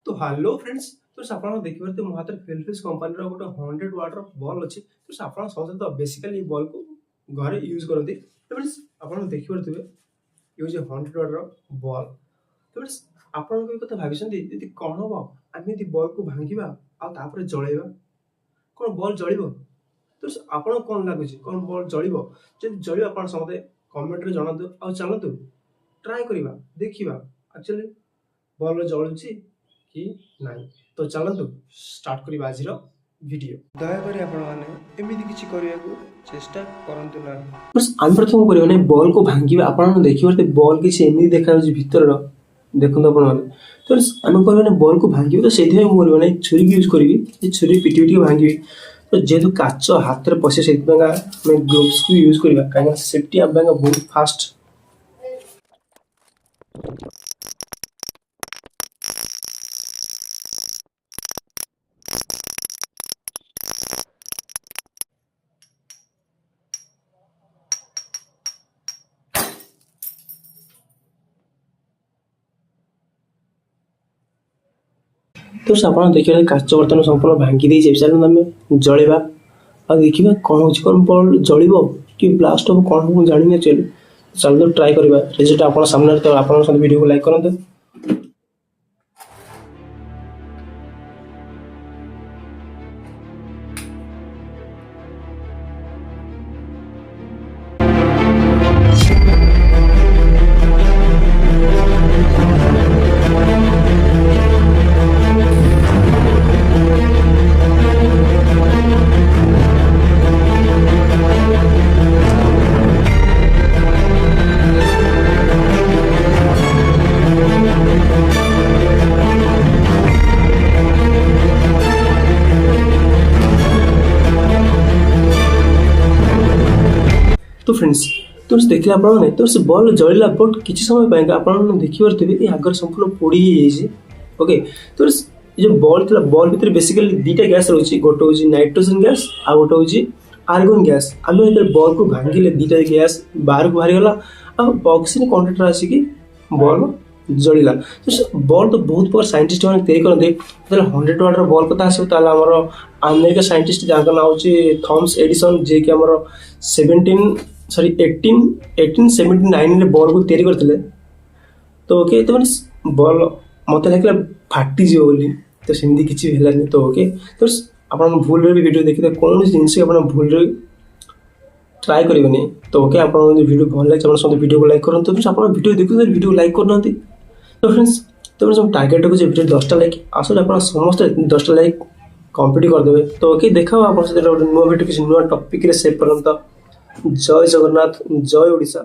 तो hello friends, तो ଆପଣ ଦେଖିପାରୁଥିବେ ମୋ ହାତରେ ଫିଲିପ୍ସ କମ୍ପାନୀର ଗୋଟେ 100 ୱାଟ୍ର ବଲ୍ ଅଛି। ତ ଆପଣ ସମସ୍ତେ ତ ବେସିକାଲି ଏ ବଲ୍‌କୁ ଘରେ ୟୁଜ୍ କରନ୍ତି। ତ फ्रेंड्स ଆପଣ ଦେଖିପାରୁଥିବେ ଇଏ ହେଉଛି 100 ୱାଟ୍ର ବଲ୍। ତ फ्रेंड्स ଆପଣ କେବେ କଥା ଭାବିଛନ୍ତି ଯଦି କ'ଣ ହବ ଆମେ ଯଦି ବଲ୍‌କୁ ଭାଙ୍ଗିବା ଆଉ ତାପରେ ଜଳେଇବା, କ'ଣ ବଲ୍ ଜଳିବ? ତ ଆପଣଙ୍କୁ କ'ଣ ଲାଗୁଛି କ'ଣ ବଲ୍ ଜଳିବ? ଯଦି ଜଳିବ ଆପଣ ସମସ୍ତେ କମେଣ୍ଟରେ ଜଣାନ୍ତୁ। ଆଉ ଚାଲନ୍ତୁ ଟ୍ରାଏ କରିବା, ଦେଖିବା ଆକ୍ଚୁଆଲି ବଲ୍ ଜଳୁଛି କି ନାହିଁ। ତ ଚାଲନ୍ତୁ ଷ୍ଟାର୍ଟ କରିବା ଆଜିର ଭିଡ଼ିଓ। ଦୟାକରି ଆପଣମାନେ ଏମିତି କିଛି କରିବାକୁ ଚେଷ୍ଟା କରନ୍ତୁ ନାହିଁ। ଆମେ ପ୍ରଥମେ କରିବା ନାହିଁ ବଲ୍‌କୁ ଭାଙ୍ଗିବା। ଆପଣମାନେ ଦେଖିପାରୁଥିବେ ବଲ୍ କିଛି ଏମିତି ଦେଖାଯାଉଛି ଭିତରର, ଦେଖନ୍ତୁ ଆପଣମାନେ। ତ ଆମେ କରିବା ନାହିଁ ବଲ୍‌କୁ ଭାଙ୍ଗିବା। ତ ସେଇଥିପାଇଁ ମୁଁ କରିବା ନାହିଁ ଛୁରୀକି ୟୁଜ୍ କରିବି। ଏ ଛୁରୀ ପିଟି ପିଟି ଭାଙ୍ଗିବି। ତ ଯେହେତୁ କାଚ ହାତରେ ପଶେ ସେଥିପାଇଁ ଆମେ ଗ୍ଲୋଭ୍ସକୁ ୟୁଜ୍ କରିବା, କାହିଁକିନା ସେଫ୍ଟି ଆମ ପାଇଁ ବହୁତ ଫାଷ୍ଟ। तो ଆପଣ ଦେଖିବେ କାଚ ବର୍ତ୍ତମାନ ସମ୍ପୂର୍ଣ୍ଣ ଭାଙ୍ଗି ଦେଇଛି। ଚାଲନ୍ତୁ ଆମେ ଜଳେଇବା ଆଉ ଦେଖିବା କ'ଣ ହେଉଛି, କ'ଣ ବଲ୍ ଜଳିବ କି ବ୍ଲାଷ୍ଟ ହେବ, କ'ଣ ହେବ ମୁଁ ଜାଣିନି ଆକ୍ଚୁଆଲି। ଚାଲନ୍ତୁ ଟ୍ରାଏ କରିବା। ରେଜଲ୍ଟ ଆପଣ ସାମ୍ନାରେ, ତ ଆପଣଙ୍କ ସହିତ ଭିଡ଼ିଓକୁ ଲାଇକ୍ କରନ୍ତୁ। तो फ्रेंड्स तो देखिए आपने तो से बल जलिला बट किसी समय पाएंगे आप देखिपे ये आगर संपूर्ण पोड़ी जाइए। ओके, तो ये जो बल थी बल भितर बेसिकली दुईटा गैस रही, गोटे हूँ नाइट्रोजन गैस आ गोटे हूँ आर्गन गैस। आम बल को भांगिले दुईटा गैस बाहर को बाहरी गला ऑक्सीजन कंटेंट आसिक बल जलिला। तो बल तो बहुत प्रकार साइंटिस्ट मैंने तैयारी करते। 100 वाटर बल कथा आसो अमेरिका साइंटिस्ट जहाँ ना हूँ थॉमस एडिसन, जे कि 1879 बल को तैयारी करते। तो ओके, तो मैंने बल मत लगे फाटी बोली, तो सेमती किसी है। तो ओके, तो आप भूल भी वीडियो देखिए कौन जिनस भूल ट्राए करेंगे। तो ओके, आप वीडियो भल लगे सब वीडियो को लाइक करूँ। तो आप वीडियो देखते वीडियो लाइक करना। तो फ्रेंड्स तो सब टार्गेट रखुचे वीडियो 10टा लाइक आसले आप समस्त 10टा लाइक कंप्लीट करदे। तो ओके, देखा आप नुआ वीडियो किसी नुआ टॉपिक रे सेव करंता। जय जगन्नाथ, जय ओडिशा।